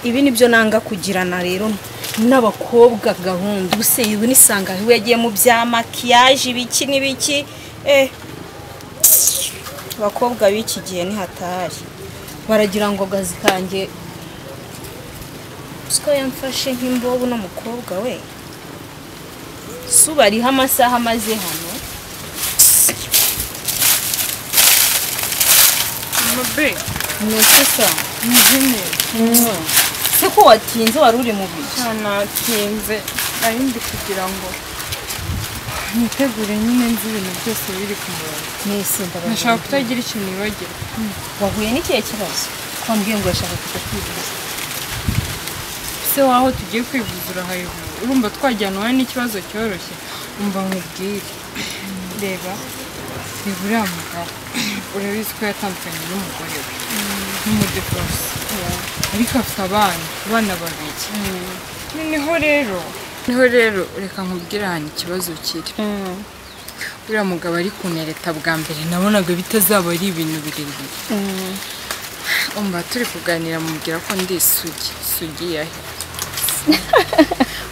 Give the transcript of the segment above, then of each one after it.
ibi nibyo nanga kugirana rero n'abakobwa gahunda ubuse ibi nisanga we yagiye mu bya makiyaje ibiki n'ibiki abakobwa b'iki gihe ni hatari baragira ngo gazi kanjye siko yamfashe nk'imbobo n'umukobwa we subariho amasaha maze hano mabe nusesa njene siko watinze wari uri mu biki natinze arindi kugira ngo nitegure nyine nzi ibintu byose biri ku murongo nisinda nashaka kutagira ikintu nibagira wahuye n'ikihe kibazo kwambwiye ngo urashaka kujya kwivuza se waho tugiye kwivuza urahayivura urumva twajyanwa n'ikibazo cyoroshye umva nkubwire reba uriya mugabo urabizi ko yatandukanye n'umugore we n'umudivorce ariko afite abana babiri niho rero reka nkubwire ahantu ikibazo kiri uriya mugabo ari kunereta bwa mbere nabonaga bitazaba ari ibintu birebire umva turi kuganira mubwira ko ndi isugi yahe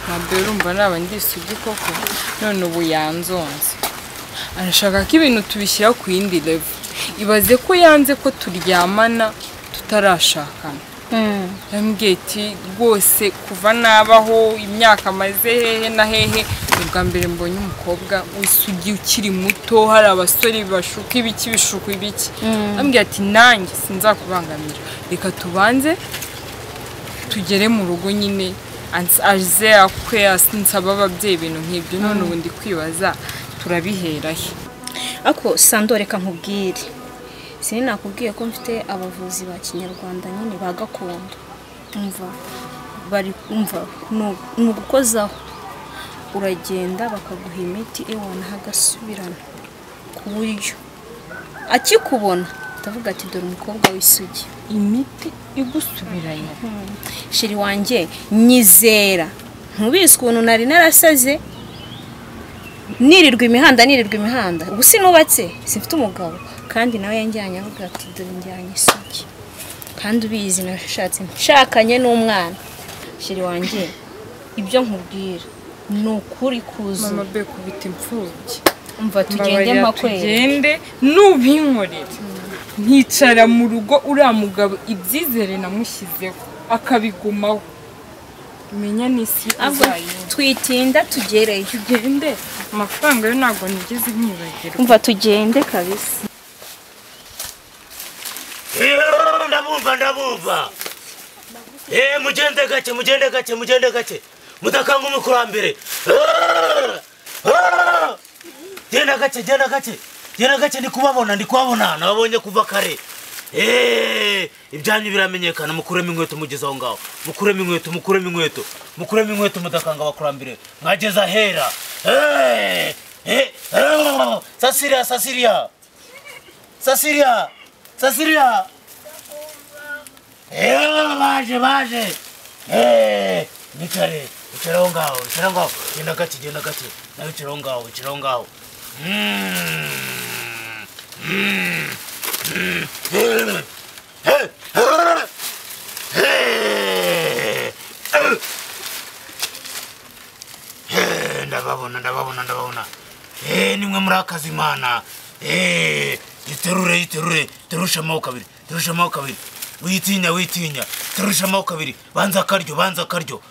ntabwo urumva naba ndi isugi koko none ubu yanzonze arashaka ko ibintu tubishyira ku yindi level ibaze ko yanze ko turyamana tutarashakana yambwiye ati rwose kuva nabaho imyaka maze hehe na hehe ubwa mbere mbonye umukobwa w'isugi ukiri muto hari abasore bashuka ibiki bishuka ibiki yambwiye ati nanjye sinzakubangamira reka tubanze tugere mu rugo nyine aze akwe nsaba ababyeyi ibintu nk'ibyo none ubu ndi kwibaza turabiherahe ako sando reka nkubwire sinakubwiye ko mfite abavuzi ba kinyarwanda nyine ba gakondo umva nugukozaho uragenda bakaguha imiti ewana hagasubirana ku buryo akikubona ndavuga ati dore umukobwa w'isugi imiti igusubiranya shiri wanjye nyizera ntubizi ukuntu nari narasaze nirirwa imihanda ubu sinubatse sifite umugabo kandi nawe yanjyanye avuga ati dore njyanye isugi kandi ubizi nashatse nshakanye n'umwana shiri wanjye ibyo nkubwira ni ukuri kuzuye mama be kubita imfubyi umva tugende mpakwere tugende nubinkorera nkicara mu rugo uriya mugabo ibyizere namushyizeho akabigumaho menya n'isi uzayumva twitinda tugereyo tugende amafaranga yo ntabwo nigeze nkibagirwa umva tugende kabisa ndabumva mugende gake mudakanga umukurambere genda gake ndi kubabona nababonye kuva kare ibyanyu biramenyekana mukuremo inkweto mugeze aho ngaho mukuremo inkweto mudakanga abakurambere mwageze ahera Sasiria baje nicare aho ngaho genda gake nawe icaraho ngaho ndababona nimwe muri akazi imana iterure terusha amaboko abiri witinya terusha amaboko abiri banza akaryo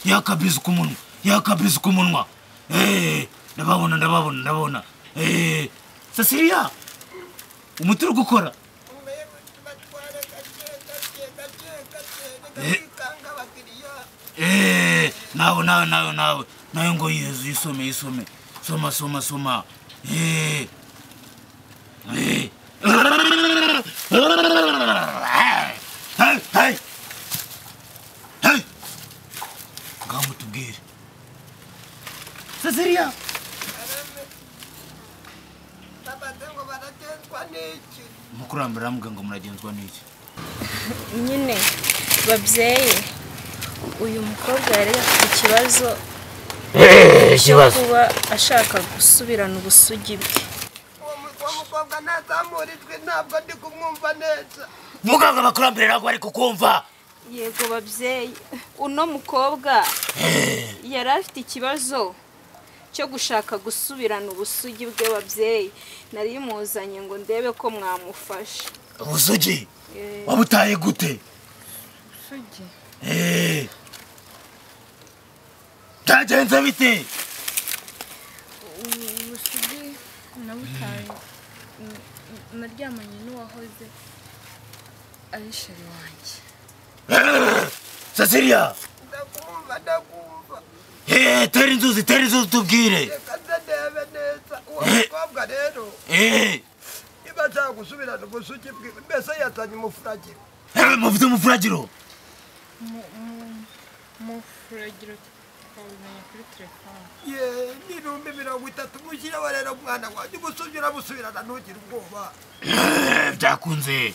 yakabizu ku munwa ndababona Sasiria umuti uri gukora nawe ngo yisome soma ngaho mutubwire Sasiria mukurambira aramubwira ngo muragenzwa n'iki nyine babyeyi uyu mukobwa yari afite ikibazo cyo kuba ashaka gusubirana ubusugi bwe. Uwo mukobwa ntazamurijwe ntabwo ndi kumwumva neza. Muganga abakurambere ntabwo bari kukumva. Yego babyeyi, uno mukobwa yari afite ikibazo cyo gushaka gusubirana ubusugi bwe babyeyi. Nari muzanye ngo ndebe ko mwamufasha. Ubusugi? Wabutaye gute? Ubusugi? Byagenze bite? Ubusugi nabutaye naryamanye n'uwahoze ari sheri wanjye. Cecilia! Ndakumva. Tera inzuzi tubwire. Reka ndebe neza. Uwo mukobwa rero. Niba ashaka gusubirana ubusugi bwe, mbese yazanye umufuragiro. Mufite umufuragiro? Umufuragiro twabimenya kuri telefone. N'ibihumbi 30 mushyiraho rero mwana wanjye gusubirana ntugire ubwoba. Byakunze.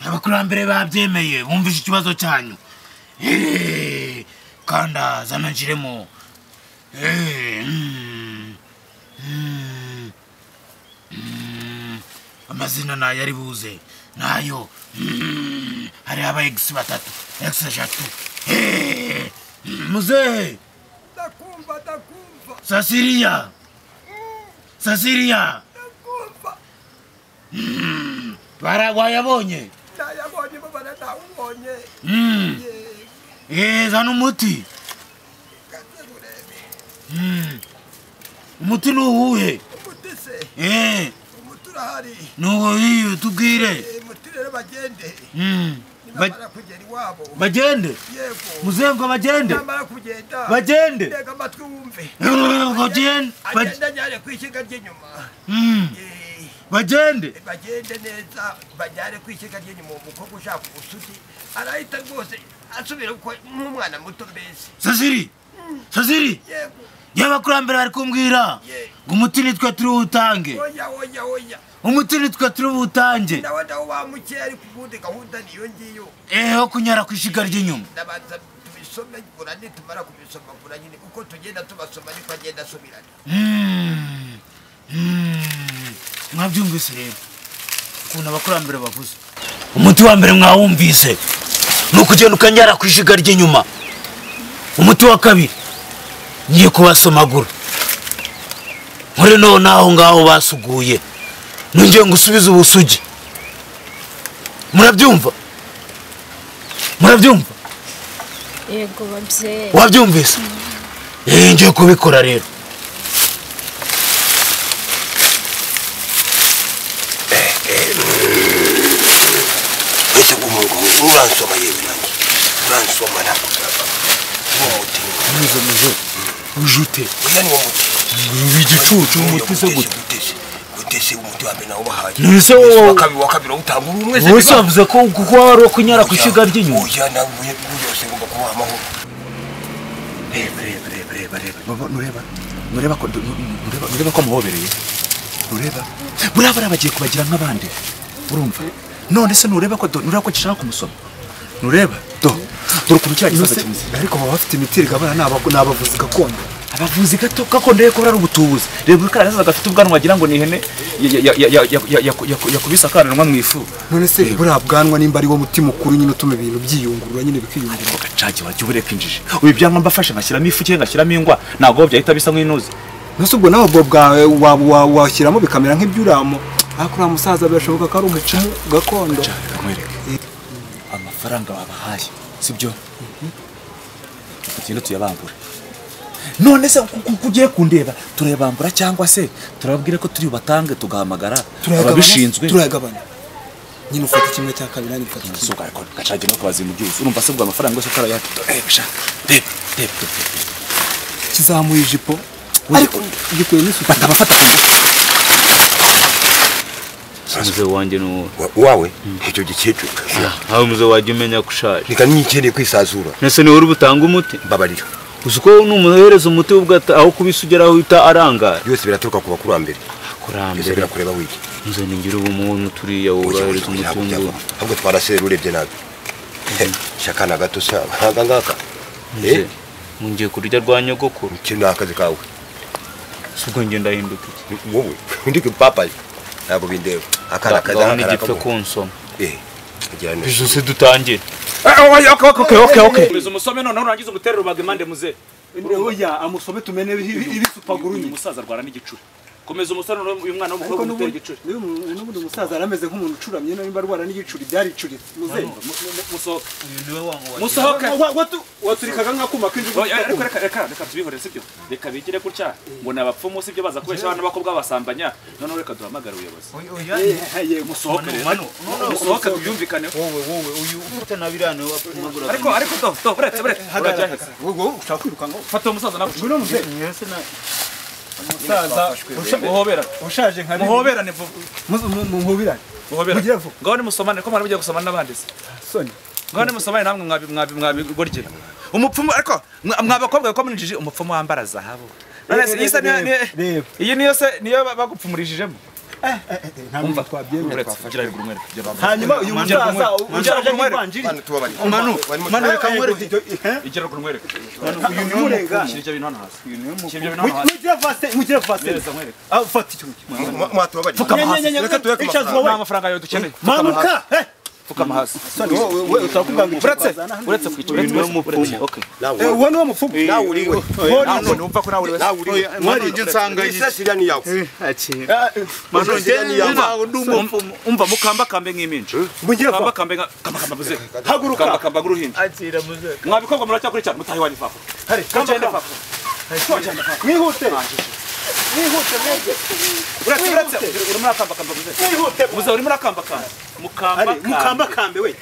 Abakurambere babyemeye bumvise ikibazo cyanyu. Kanda zana njiremo. Amazina nayo ari buze nayo hari aba X batatu X eshatu. Muze Ndakumva. Cecilia Ndakumva. Wayabonye? Ndayabonye baba ndawubonye. Zana umuti. Umuti ni uwuhe? Umuti se? Umuti urahari. Nuwo hiyo tubwire. Umuti rero bagende. Namara kugera iwabo. Bagende? Yego. Muzengo bagende? Namara kugenda. Bagende? Ndega amatwi wumve. Bagende? Agenda nyare kwishiga ry'inyuma. Bagende? Bagende neza bajyare kwishiga ry'inyuma umukobwa ushaka ubusugi. Arahita rwose asubira uko nk'umwana muto mbese. Cecilia. Yego. Y'abakurambere bari kumbwira ngo umuti nitwe turi utange. Oya. Umuti nitwe turi utange. Ndawe wamukiye ari kubundi gahunda niyo ngiyo. Ho kunyara kwishiga ry'inyuma. Ndabanza tubisome gura nitumara kubisoma gura nyine uko tugenda tubasoma niko agenda asubirana. Mwabyumvise rero ukuntu abakurambere bavuze. Umuti wa mbere mwawumvise ni ukugenda ukanyara kwishiga ry'inyuma. Umuti wa kabiri ngiye kubasomagura nkore none aho ngaho basuguye nongeye ngusubiza ubusugi. Murabyumva? Yego babyeyi. Wabyumvise? Ngiye kubikora rero. Ese uransoma yewe nanjye. Uransoma nakuzaba. Umuti. Muje. Ujute. Oya ni umuti. Igicucu umuti se gute? Gutese umuti wa mbere nawo bahaye. Nise wowe wakabira utanga umwe se. Wese avuze ko kuko wari okunyara kwishiga ry'inyuma. Oya na yose ngomba kuba amahoro. Nureba ko muhobereye. Burabara bagiye kubagira nk'abandi. Urumva? None se nureba ko gishaka kumusoma. Nureba? Dore ukuntu cya gisaza kimeze. Ariko baba bafite imiti rigabana n'abavuzi gakondo. Abavuzi gakondo ye ko ari ubutubuzi. Reba ukaraza gafite ubwanwa wagira ngo ni ihene yakubisa akaranwa mu ifu. None se buriya bwanwa nimba ari wo muti mukuru nyine utuma ibintu byiyungurura nyine bikiyungurura. Gacaje wajya ubureka injiji. Uyu byanwa mbafashe ngashyiramo ifu cyangwa ngashyiramo ingwa ntabwo byahita bisa nk'inuzi. Nose ubwo nawe bwo bwawe washyiramo bikamera nk'ibyuramo. Akura musaza birashoboka ko ari umuca gakondo. Kamwereke. Amafaranga babahaye sibyo? Ikintu tuyabambura. None se kugiye kundeba turebambura cyangwa se turababwire ko turi batange tugahamagara ababishinzwe turayagabana. Nyine ufata kimwe cya kabiri nani ufata kimwe. Suka ariko gacaje no kwazi mu byose. Urumva se bwa amafaranga yose kara ya dep. Kizamuye ijipo. Ariko gikuye n'isuku. Batabafata ku ngufu. Muze wanjye no Wawe icyo gikecuru. aho muze wajya umenya kushaje. Nika nyikeneye kwisazura. Nese ni uri butanga umuti. Babarira. Uzuko n'umuhereza umuti ubwo aho kubisugeraho uta arangara. Byose biraturuka ku bakurambere. Kurambere birakureba wiki. Nze ningira ubumuntu turiya wohereza umuti ngo. Ahubwo twarasera urebye nabi. Shakana gato sa ngaka. mungiye kurya rwa nyogokuru ikintu akazi kawe subwo nge ndahinduka iki wowe ndike papa ntabwo bindeba akana kaza n'igipfe kunsoma kugira ngo bizo se dutangire okay Bizo musome none urangiza umuterero bage mande muze oya amusome tumene ibisupaguru nyuma umusaza rwara n'igicuri komeza umusore uyu mwana w'umukobwa umutera igicuri n'ubundi umusaza arameze nk'umuntu ucuramye nimba rwara n'igicuri byaricuritse muze musohoke waturikaga nk'akuma k'injugu reka tubihore sibyo reka bigire gutya ngo ni abapfumu sibyo baza kubesha abana b'abakobwa basambanya none reka duhamagara ubuyobozi musohoke rero musohoke tubyumvikane wowe uyu ufite nabirane wapfumagura ariko do buretse urajya wowe ushaka kwiruka ngo fata umusaza nawe ngwino muze yese na umusaza muhobera ushaje nka muhoberane vuba muhobirane muhobera mugira vuba ngaho nimusomane ko mwari gusomana n'abandi se soni ngaho nimusomane namwe mwabigorgera umupfumu ariko mwabakobwa ko munjije umupfumu wambara zahabu iyi niyo bagupfumurijijemo ntabwo twabyemera kugira ngo umwere hanyuma uyu musaza ushaje nk'ivanjiri manu reka mwere igira ngo umwere uyu ni umurenga kirya bintu hano hasi mugira vaste fata icyo mwatubabari reka tuweke amafaranga yo dukeneye manuka fukama hasi wowe utakuvuga ngo uretse kwicara okay wowe niwo mupfumu nawe uriwe numva ko nawe uriwe mwari nje nsanga isasira ni yawe umva mukamba kambe nk'iminja mugira kamba vuba kambe kamba buze haguruka kamba guruhinja akira muze mwabikobwa muracyakurikira mutahi wani fafu hari kagende fafu mwihute mwihute uretse uri muri akamba buze mwihute buze uri muri akamba mukamba kambe we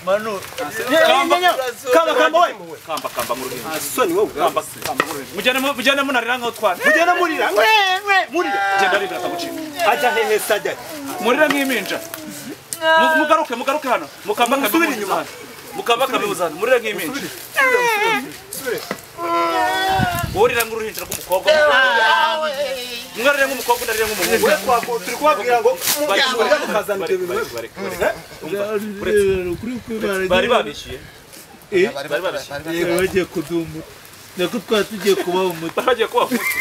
kamba we kamba guruhinja soni wowe mujyane munarira nkaho twana mugenda murira murira genda ribira kagucika ajya hehe sajya murira nk'iminja mugaruke hano mukamba kambe inyuma mukamba kambe buzana murira nk'iminja urira nk'uruhinja rw'umukobwa mwarire nk'umukobwa ndarire nk'umuhungu turi kubabwira ngo mukazana ibyo bintu bari babishyuye bagiye kudumu nako twatugiye kuba umuti bagiye kuba umuti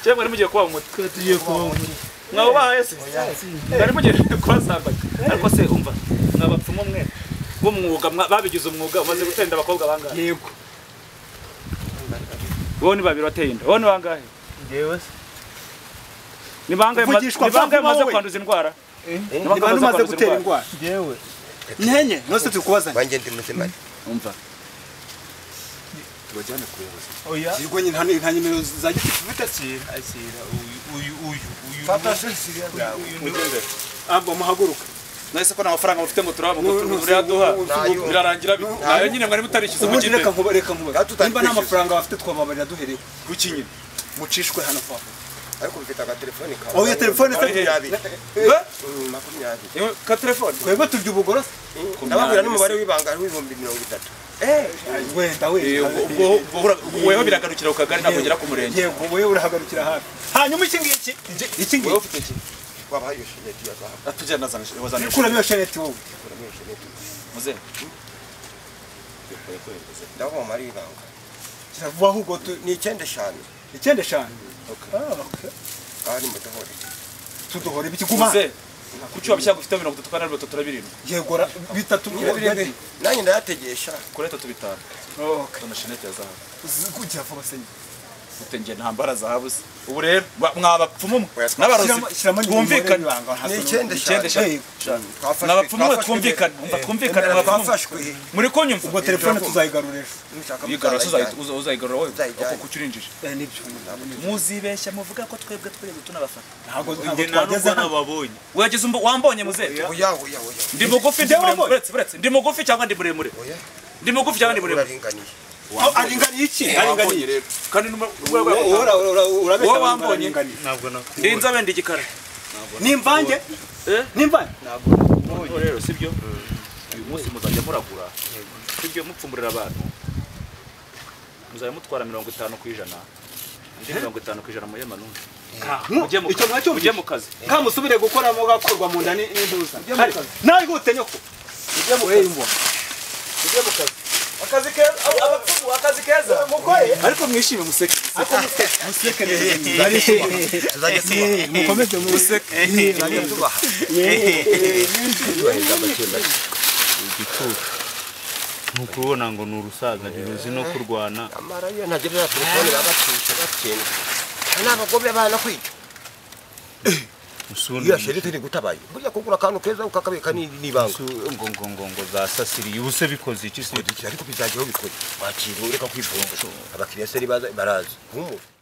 cyangwa mwari mugiye kuba umuti twatugiye kuba umuti mwaba bahaye se mwari mugiye kubasambanya ariko se umva mwabapfumu mwe b'umwuga babigize umwuga umaze gutenda abakobwa bangahe yego wowe ni babiri wateye inda wowe ni bangahe ngewe ni bangahe maze kwanduza indwara niba umaze gutera indwara ngewe nyenye nose turi kubazanya banjye ndi muzima umva tubajyane ku buyobozi oya kirwa nyine nta nimero za gifite akira uyu papa sisiria mugende abo muhaguruka nahise ko nta mafaranga mufite ngo turaduha birarangira nayo nyine mwari mutarishyuza mu reka kindi reka nimba nta mafaranga bafite twababarira duherewe kuki nyine mucishwe hano papa ariko mfite agatelefoni kawe aho ya telefone se 20 ka telefone twebwe turya ubugorosi ndababwira n'umubare w'ibanga w'ibihumbi 30 wenda weho biragarukira ku kagari ntabwo ugera ku murenge yego wowe urahagarukira hafi hanyuma iki ngiki iki wowe ngiki ufite iki wabahaye shineti ya zahabu atujyana wazana kuramo iyo sheneti wowe muze ndabona umubare w'ibanga kiravuga ahubwo ni 9 5 ari mutahore tuduhore biki kuma muze kuki wabishaka ufite 30 kandi 37 yego bitatu nanjye ndayategesha kuri 3 bitanu okay na shenete ya zahabu kugira vuba senyi mutenge ntambara zahabu se ubu rero mwabapfumu n'abarozi twumvikane ni 9 n'abapfumu twumvikane umva twumvikane bafashwe muri kunyumva ubwo telefone tuzayigarurisha yigarura uzayigarura wowe uko kucurinjije nibyo muzibeshya muvuga ko twebwe twese tunabafata ntabwo twageze nababonye wageze wambonye muze oya ndi mugufi ndi mugufi cyangwa ndi muremure ndi mugufi cyangwa ndi muremure uraringaniye aringaniye iki aringaniye rero kandi urabeshya wambonye ntabwo ndi inzobe ndi igikara nimvange nimvange ntabwo rero sibyo uyu munsi muzajya muragura sibyo mupfumurira abantu muzajya mutwara 50% ndi 50% mu yemanuni mujye mu kazi kamusubire gukora mu gakorwa mu nda n'intuza nawe gute nyoko ujye mu kazi akazi keza abapfumu akazi keza mukoye ariko mwishime museke museke tuzajya mukomeze museke tuzajya tubaha igitutu nuko ubona ngo ni urusaza ntiruzi no kurwana amara yo ntagerera telefone babacisha batinda n'abagome bana kwica iya sheri turi gutabaye burya kugura akantu keza ukakabika n'ibanga ngo zasasiriye ubuse bikoze iki se ariko bizajyaho bikora wakira ureka kwivumba abakiriya se baraza humura